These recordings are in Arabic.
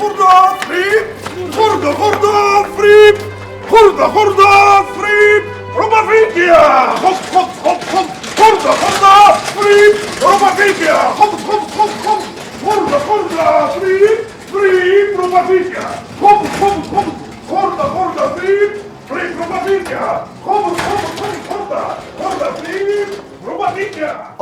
خردة فريب، خردة خردة فريب، خردة خردة فريب، ربع فيك يا خبز خبز خبز خبز، خردة خردة فريب، ربع فيك يا خبز خبز خبز خبز، خردة خردة فريب فريب، ربع فيك يا خبز خبز خبز، خردة خردة فريب فريب، ربع فيك يا خبز خبز خبز، خردة خردة فريب، ربع فيك يا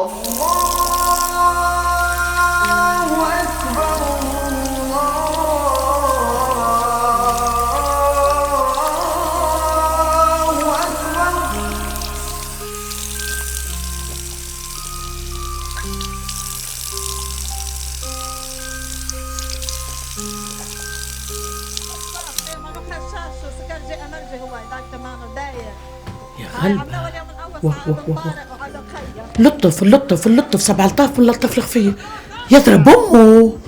يا غلبة. لطف اللطف اللطف 7000 من لطف الخفية يضرب أمه.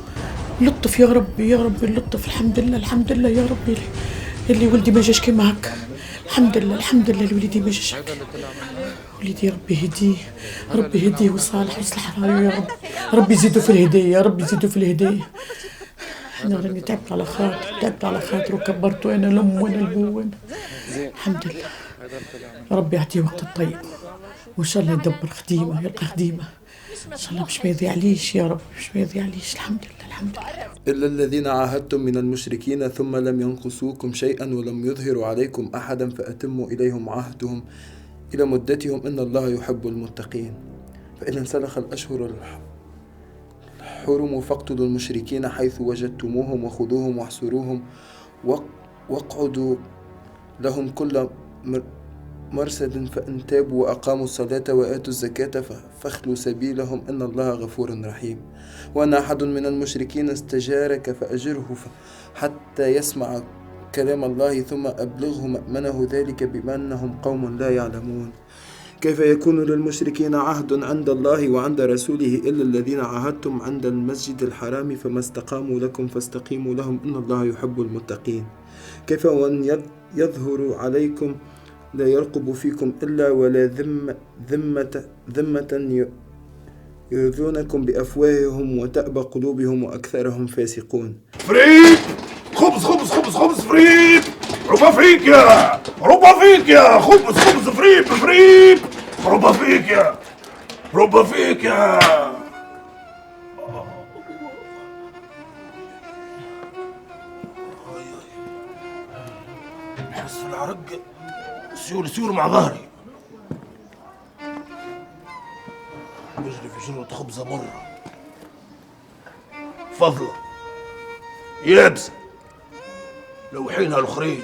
لطف يا ربي يا ربي اللطف. الحمد لله الحمد لله يا ربي اللي ولدي ما جاش كيما هكا. الحمد لله الحمد لله اللي ولدي ما جاش هكا. وليدي ربي يهديه ربي يهديه وصالح ويصلح رايه يا رب. ربي يزيدوا في الهداية يا ربي يزيدوا في الهداية. أنا راني تعبت على خاطر وكبرته أنا الأم وأنا البو الحمد لله. ربي يعطيه وقت الطيب وإن شاء الله يدبر خديمة يلقى خديمة إن شاء الله مش ما يضيعليش يا رب مش ما يضيعليش. الحمد لله الحمد لله. إلا الذين عاهدتم من المشركين ثم لم ينقصوكم شيئا ولم يظهروا عليكم أحدا فأتموا إليهم عهدهم إلى مدتهم إن الله يحب المتقين. فإن انسلخ الأشهر الحرم فاقتلوا المشركين حيث وجدتموهم وخذوهم واحصروهم واقعدوا لهم كل مرصد فإن تابوا وأقاموا الصلاة وآتوا الزكاة فاخلوا سبيلهم إن الله غفور رحيم. وأن أحد من المشركين استجارك فأجره حتى يسمع كلام الله ثم أبلغه مأمنه ذلك بأنهم قوم لا يعلمون. كيف يكون للمشركين عهد عند الله وعند رسوله إلا الذين عاهدتم عند المسجد الحرام فما استقاموا لكم فاستقيموا لهم إن الله يحب المتقين. كيف وأن يظهر عليكم لا يرقب فيكم إلا ولا ذمة يؤذونكم بأفواههم وتأبى قلوبهم وأكثرهم فاسقون. فريب خبز خبز خبز خبز فريب ربع فيك يا خبز خبز فريب فريب ربع فيك يا حس في العرق سيول مع ظهري بجري في جرة خبزة مرة فضلة يابسة لو حينها الأخرين.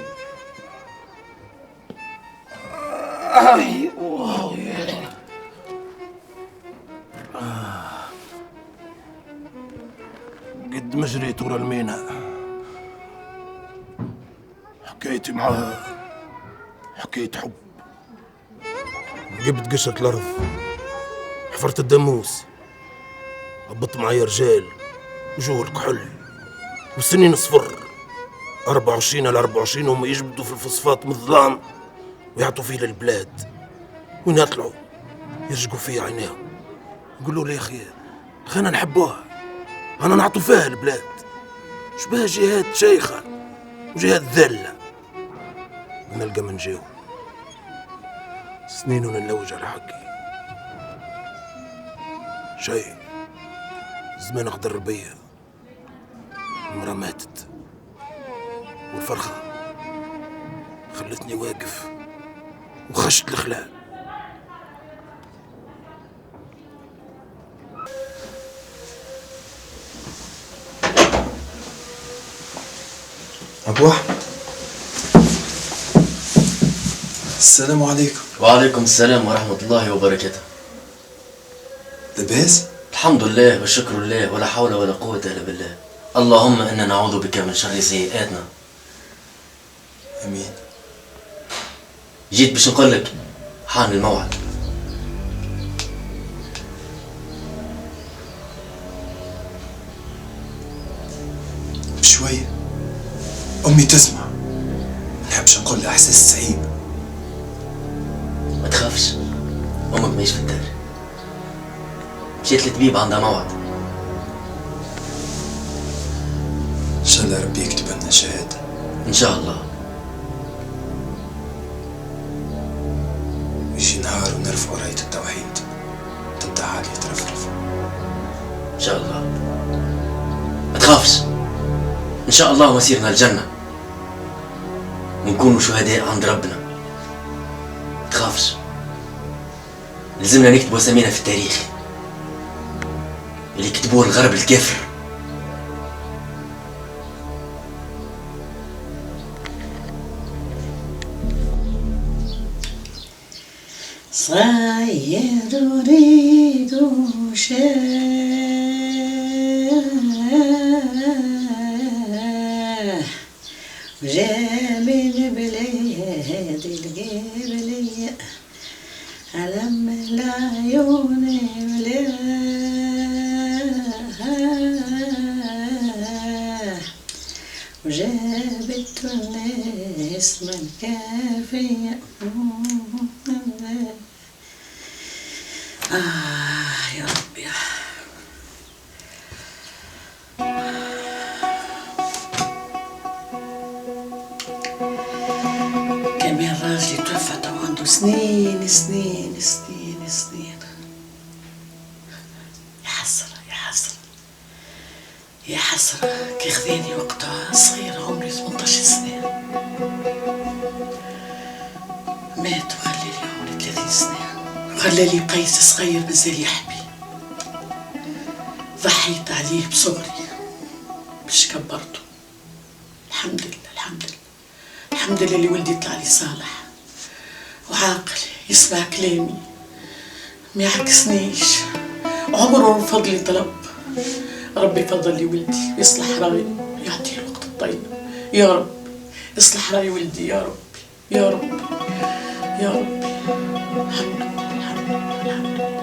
قد ما جريت ورا المينا حكايتي معاها حكاية حب. جبت قشة الأرض حفرت الدموس هبط معايا رجال وجوه الكحل والسنين صفر 24 على 24 هم يجبدوا في الفوسفات من الظلام ويعطوا فيه للبلاد. وين يطلعوا يرجقوا فيه عينيهم يقولوا لي يا أخي خلينا نحبوها أنا نعطوا فيها البلاد. شبه جهات شيخة وجهات ذلة ونلقى من جيو سنين ونلوج على حقي شيء زمان أقدر بيا. المرة ماتت والفرخة خلتني واقف وخشت الخلاء. أبو أحمد السلام عليكم. وعليكم السلام ورحمة الله وبركاته. لاباس؟ الحمد لله والشكر لله ولا حول ولا قوة إلا بالله. اللهم إنا نعوذ بك من شر سيئاتنا. أمين. جيت باش نقول لك حان الموعد. بشوية أمي تسمع. نحبش نقول لها إحساس صعيب. ما تخافش أمك ماهيش في الدار. مشيت للطبيب عندها موعد. إن شاء خلى ربي يكتب لنا شهادة. إن شاء الله. يجي نهار ونرفعوا راية التوحيد تبدأ عالية ترفرف. إن شاء الله. ما تخافش، إن شاء الله مسيرنا الجنة ونكونوا شهداء عند ربنا. ما تخافش، لازمنا نكتبوا اسامينا في التاريخ اللي كتبوه الغرب الكافر. صاير أريد وجاب البلاد القبلية علم العيون وجابت الناس من كافية. يا ربي. كمان راجلي توفى تو عنده سنين سنين سنين سنين. يا حسرة يا حسرة يا حسرة، كي خذاني وقتها صغيرة عمري 18 سنة، مات وخلى لي عمري 30 سنة، خلى لي قيس صغير مازال يحبي، ضحيت عليه بصغري باش كبرته. الحمد لله الحمد لله الحمد لله اللي ولدي طلع لي صالح وعاقل يسمع كلامي ما يعكسنيش، عمره رفض لي طلب. ربي يفضل لي ولدي ويصلح رايه يعطيه الوقت الطيب يا رب. يصلح راي ولدي يا ربي يا ربي يا ربي. الحمد لله الحمد لله الحمد لله.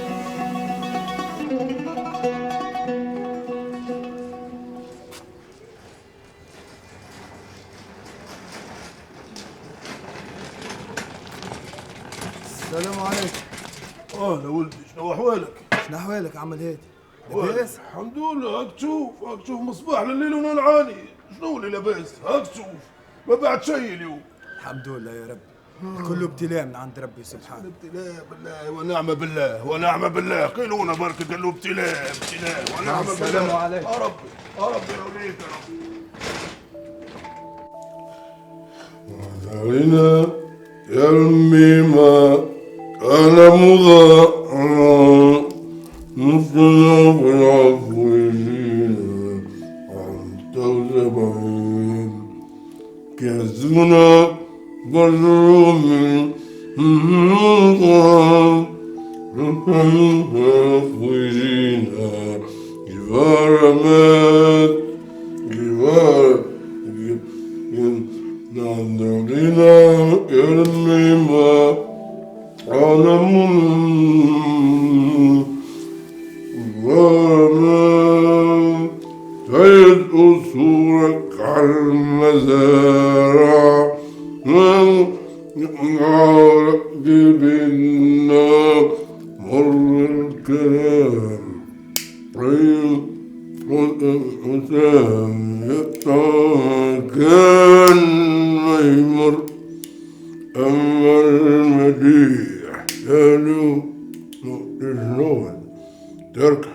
السلام عليكم. اهلا ولدي، شنو احوالك؟ شنو احوالك عم الهادي؟ لاباس؟ الحمد لله. هاك تشوف مصباح لليل ونلعاني. شنو اللي لاباس؟ هاك تشوف ما بعد شيء اليوم. الحمد لله يا رب. كله ابتلاء من عند ربي سبحانه. ابتلاء بالله ونعم بالله ونعم بالله. قيلونا بركة قالوا ابتلاء ونعم بالله. السلام عليكم. يا ربي يا ربي يوليك يا ربي. علينا يا الميمة أنا مضاء نصنا بالعفوين عن توزبين كازونا بالرومين عفوين جوار مات جوار نعذرنا يا الميمة أنا سيد أصولك على المزارع نعرق بينا مر الكلام كان ما يمر أما المديح كانوا مؤتشنون تركه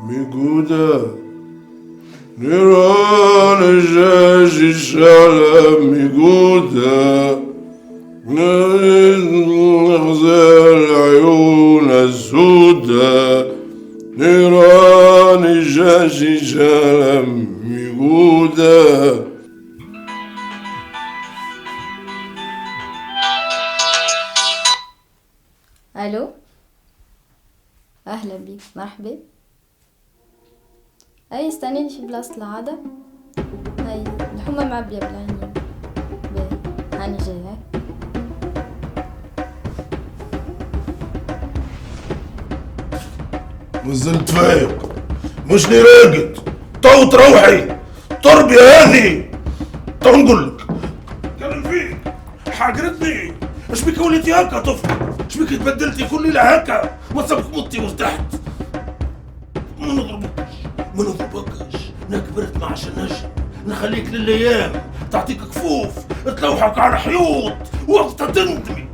ميقودة نيران الجاجي الشعلة ميقودة نغزى العيون السودة نيران الجاجي الشعلة ميقودة. الو، اهلا بيك، مرحبا. اي استنيني في بلاصة العادة. هاي الحمى معبية بالعينين. باهي هاني جاي. هاي مازلت فايق؟ مش لي راقد تو تروحي تربية هذه. تو نقول لك كلم فيك حاقرتني. اش بك وليتي هكا طفل؟ اش بك تبدلتي كل ليلة هكا؟ ما سبك متي وارتحت. ما نضربكش انا كبرت ما عادش نجم نخليك للايام تعطيك كفوف تلوحك على حيوط وقتها تندمي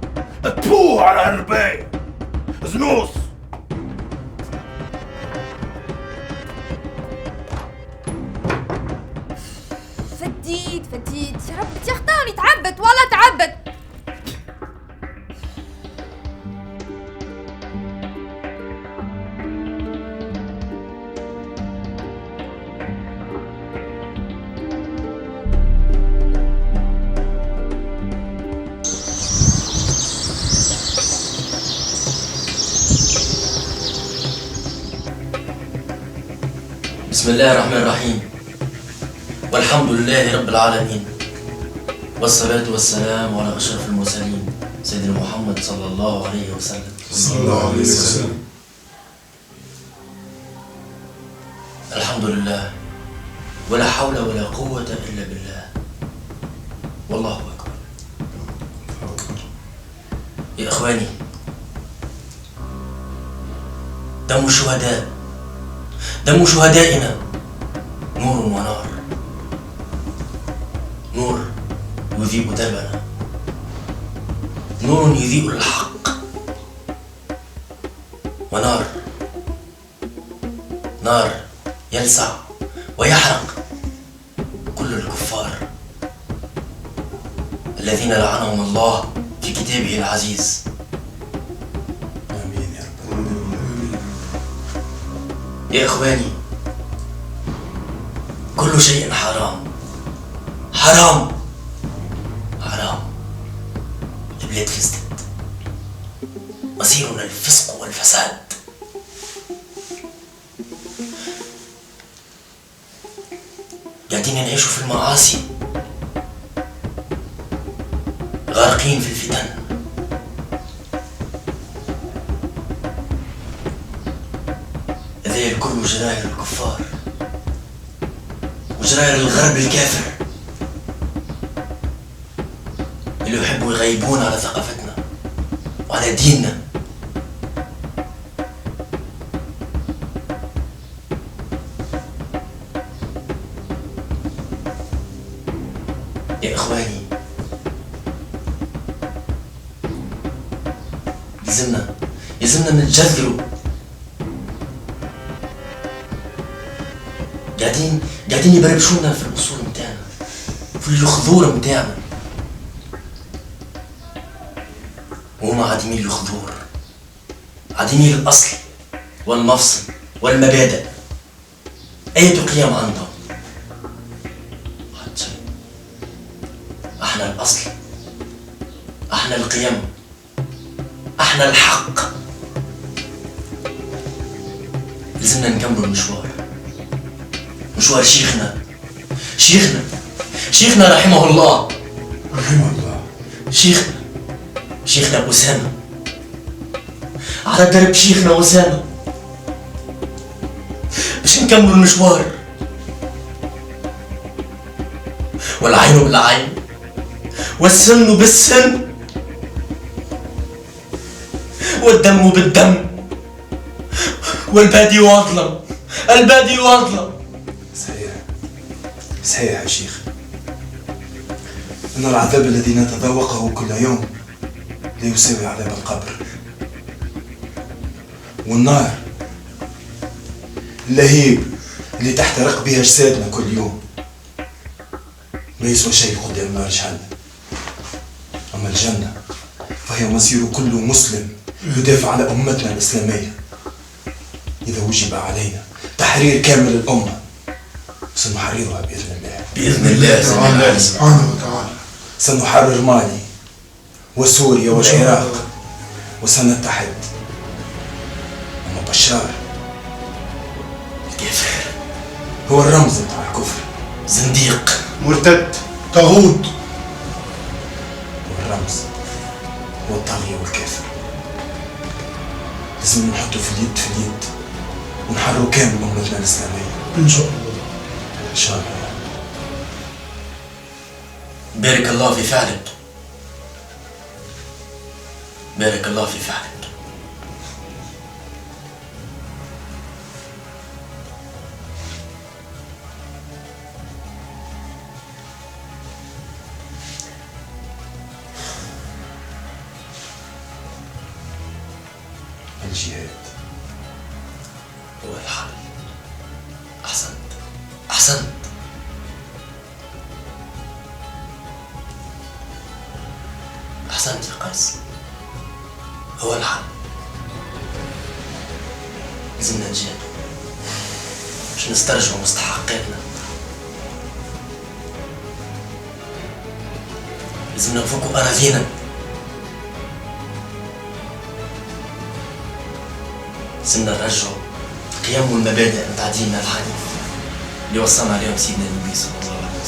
تبوه على هالرباية زنوس. فديت يا رب تيختاني تعبت والله تعبت. بسم الله الرحمن الرحيم، والحمد لله رب العالمين، والصلاة والسلام على أشرف المرسلين سيدنا محمد صلى الله عليه وسلم. صلى الله عليه وسلم. الحمد لله، ولا حول ولا قوة إلا بالله، والله أكبر. يا إخواني، دم الشهداء، دم شهدائنا نور ونار، نور يضيء دربنا، نور يضيء الحق، ونار نار يلسع ويحرق كل الكفار الذين لعنهم الله في كتابه العزيز. آمين يا رب العالمين. يا إخواني، كل شيء حرام حرام حرام. البلاد فسدت، مصيرنا الفسق والفساد. قاعدين نعيشوا في المعاصي، غارقين في الفتن. هذه كله جرائر الكفار وجرائر الغرب الكافر اللي يحبوا يغيبون على ثقافتنا وعلى ديننا. يا إخواني، يلزمنا نتجذروا. قاعدين يبربشونا في الأصول متاعنا، في الخضور متاعنا، وهما عديمي الخضور، عديمي الأصل والمفصل والمبادئ. أية قيم عندهم؟ حتى احنا الأصل، احنا القيم، احنا الحق. لازمنا نكملوا المشوار، مشوار شيخنا رحمه الله. شيخنا أسامة، على درب شيخنا أسامة باش نكملوا المشوار. والعين بالعين والسن بالسن والدم بالدم والبادي واظلم، البادي واظلم. صحيح يا شيخ، إن العذاب الذي نتذوقه كل يوم لا يساوي عذاب القبر، والنار اللهيب اللي تحترق بها أجسادنا كل يوم ما يسوى شيء قدام نار جهنم. أما الجنة فهي مصير كل مسلم يدافع على أمتنا الإسلامية. إذا وجب علينا تحرير كامل الأمة سنحررها بإذن الله سبحانه وتعالى. سنحرر مالي وسوريا والعراق وسنتحد. أما بشار الكافر هو الرمز بتاع الكفر، زنديق، مرتد، طاغوت. والرمز هو الطاغية والكافر. لازم نحطه في اليد ونحرروا كامل أمتنا الإسلامية إن شاء الله. إن شاء الله. بارك الله في فعلك، بارك الله في فعلك. الجهاد هو الحل. أحسنت أحسنت. أحسنت يا قيس، هو الحل. لازمنا نجاهد باش نسترجعوا مستحقاتنا، لازمنا نفكوا أراضينا، لازمنا نرجعوا القيم والمبادئ متاع ديننا الحنيف اللي وصلنا عليهم سيدنا النبي صلى الله عليه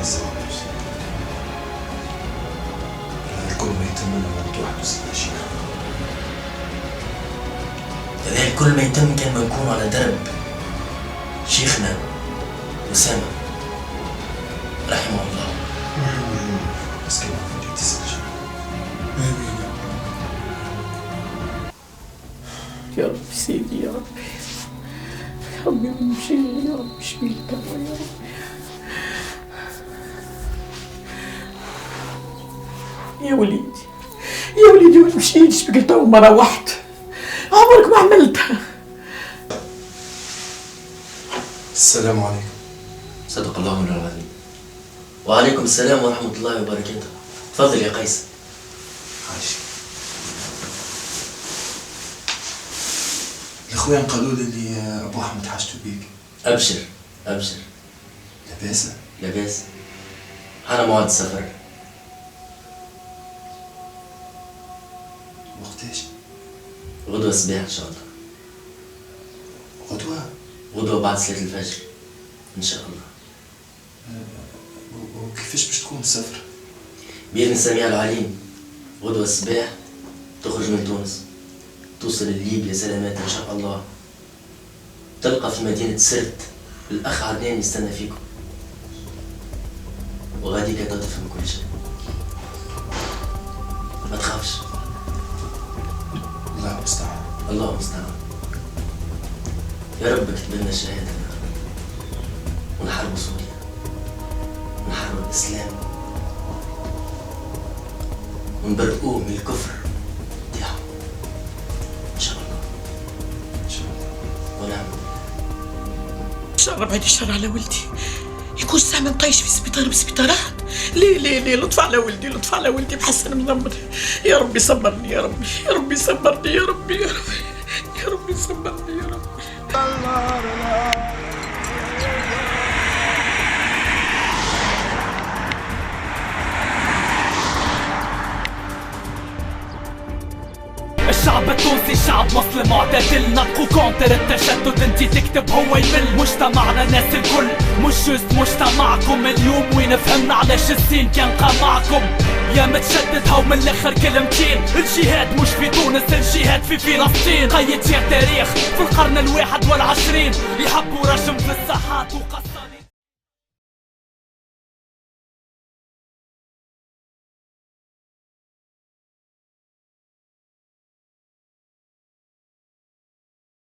وسلم. الكل ما يتم موضوع سيدنا شيخ. كذلك كل ما يتم كان ما نكون على درب شيخنا أسامة رحمه الله. بس كما بدي تسجل. يا رب سيدي، يا رب يا ربي ومشيني، يا رب اشفيني توا يا رب. يا وليدي يا وليدي ما تمشيش، بقيت تو ما روحت، عمرك ما عملتها. السلام عليكم. صدق الله العظيم. وعليكم السلام ورحمة الله وبركاته. تفضل يا قيس. عايش. الإخوان قالوا لي اللي أبو أحمد حاجته بيك. أبشر أبشر. لاباس؟ لاباس. أنا موعد السفر. وقتاش؟ غدوة الصباح إن شاء الله. غدوة؟ غدوة بعد صلاة الفجر إن شاء الله. وكيفاش باش تكون السفر؟ بإذن السميع العليم. غدوة الصباح تخرج من تونس، توصل لليبيا سلامات إن شاء الله. تلقى في مدينة سرت الأخ عدنان يستنى فيكم، وغاديك تفهم كل شيء. ما تخافش. الله المستعان. الله المستعان. يا رب اكتب لنا الشهادة يا رب، ونحاربوا سوريا، ونحاربوا الإسلام، ونبرئوه من الكفر تاعهم إن شاء الله. إن شاء الله. ونعم. إن شاء الله بعد الشر على ولدي، يكون سامي مطيش في سبيطار بسبيطارات. ليه ليه ليه، لطف على ولدي، لطف على ولدي، بحسن مضمر. يا ربي صبرني، يا ربي يا ربي صبرني، يا ربي يا ربي يا ربي صبرني يا ربي. الشعب التونسي شعب مسلم معتدل، نطقو كونتر التشدد، انتي تكتب هو يمل. مجتمعنا الناس الكل مش جوست مجتمعكم اليوم، وين فهمنا علاش السين كان قام معكم. يا متشدد هاو من الاخر كلمتين، الجهاد مش في تونس، الجهاد في فلسطين. قيد يا تاريخ في القرن 21، يحبوا رجم في الساحات وقصر